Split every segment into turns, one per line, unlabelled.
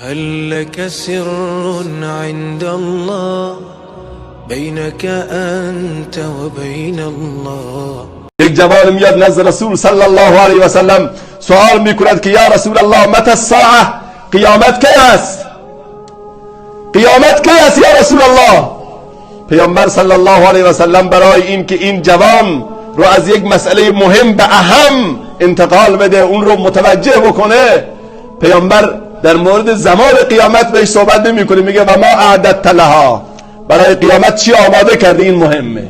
هل لك سر عند الله بينك أنت وبين الله؟
یک جوان میاد نزد رسول صلی الله علیه و سلم سوال میکند که یا رسول الله متى الساعه، قیامت کی است؟ قیامت کی است یا رسول الله؟ پیامبر صلی الله علیه و سلم برای این که این جوان رو از یک مسئله مهم به اهم انتقال بده، اون رو متوجه بکنه، پیامبر در مورد زمان قیامت بهش صحبت نمیکنه، میگه و ما اعددت لها، برای قیامت چی آماده کرده؟ این مهمه.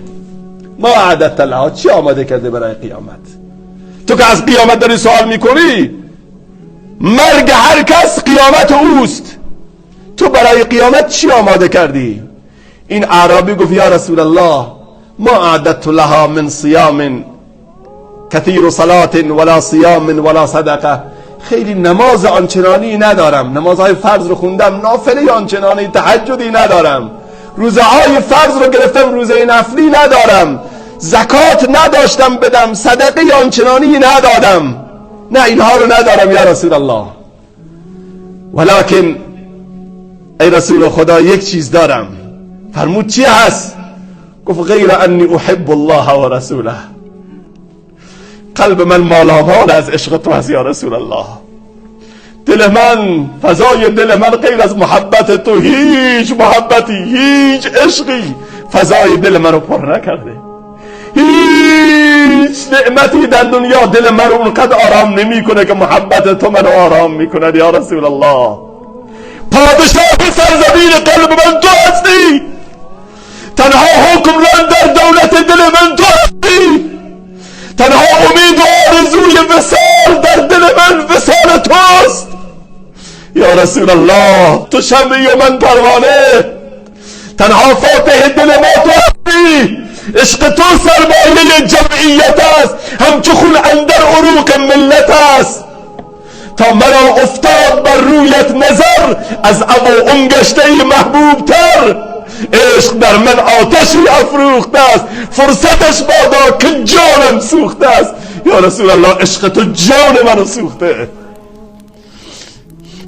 ما اعددت لها، چی آماده کرده برای قیامت؟ تو که از قیامت داری سوال میکنی، مرگ هر کس قیامت اوست، تو برای قیامت چی آماده کردی؟ این اعرابی گفت یا رسول الله ما اعددت لها من صیام کثیر صلاة ولا صیام ولا صدقه، خیلی نماز آنچنانی ندارم، نمازهای فرض رو خوندم، نافله آنچنانی تهجدی ندارم، روزه های فرض رو گرفتم، روزه نفلی ندارم، زکات نداشتم بدم، صدقه آنچنانی ندادم، نه اینها رو ندارم یا رسول الله، ولکن ای رسول خدا یک چیز دارم. فرمود چی هست؟ گفت غیر انی احب الله و رسوله، قلب من مالامال از عشق تو هست یا رسول الله، دل من، فضای دل من غیر از محبت تو هیچ محبتی، هیچ عشقی فضای دل من رو پر نکرده، هیچ نعمتی در دنیا دل من رو اونقدر آرام نمی کنه که محبت تو من رو آرام می کند یا رسول الله. پادشاه سرزمین قلب من تو هستی، تنها حکمران در دولت دل من تو هستی، تنها امید و آرزوی وصال در دل من وصال توست یا رسول الله. تو شمعی و من پروانه، تنها فاتح دل ما تو هستی، عشق تو سرمایه جمعیت است، همچو خون اندر عروق ملت است، تا مرا افتاد بر رویت نظر، از ابو اون گشته محبوب تر، عشق در من آتشی افروخته است، فرصتش بادا که جانم سوخته است یا رسول الله. عشق تو جان منو سوخته،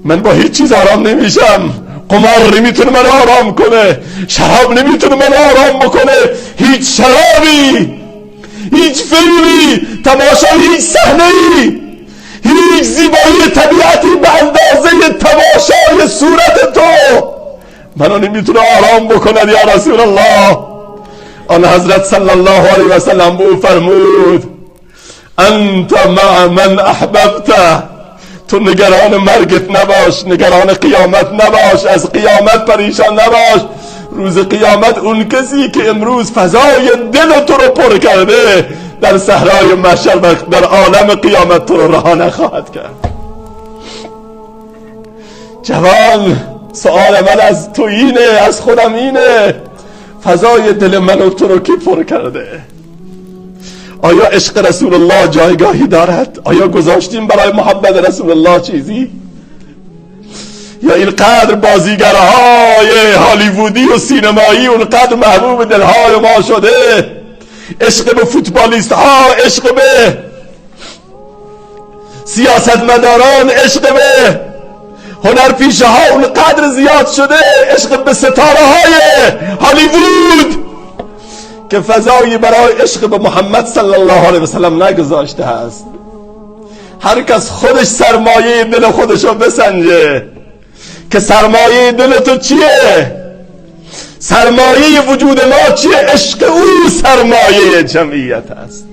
من با هیچ چیز آرام نمیشم، قمار نمیتونه من آرام کنه، شراب نمیتونه من آرام بکنه، هیچ شرابی، هیچ فیلمی، تماشای هیچ صحنه‌ای، هیچ زیبایی طبیعتی به اندازه تماشای صورت تو منو نمیتونه آرام بکند یا رسول الله. آن حضرت صلی الله علیه و سلم به او فرمود انت مع من احببته، تو نگران مرگت نباش، نگران قیامت نباش، از قیامت پریشان نباش، روز قیامت اون کسی که امروز فضای دل تو رو پر کرده در صحرای محشر در عالم قیامت تو رو رها نخواهد کرد. جوان، سؤال من از تو اینه، از خودم اینه، فضای دل من و تو رو کی پر کرده؟ آیا عشق رسول الله جایگاهی دارد؟ آیا گذاشتیم برای محبت رسول الله چیزی؟ یا اینقدر بازیگرهای هالیوودی و سینمایی اونقدر محبوب دلهای ما شده، عشق به فوتبالیست ها، عشق به سیاستمداران، عشق به هنرپیشه ها اونقدر زیاد شده، عشق به ستاره های هالیوود که فضایی برای عشق به محمد صلی الله علیه و سلم نگذاشته است. هر کس خودش سرمایه دل خودشو بسنجه که سرمایه دل تو چیه، سرمایه وجود ما چیه؟ عشق او سرمایه جمعیت است.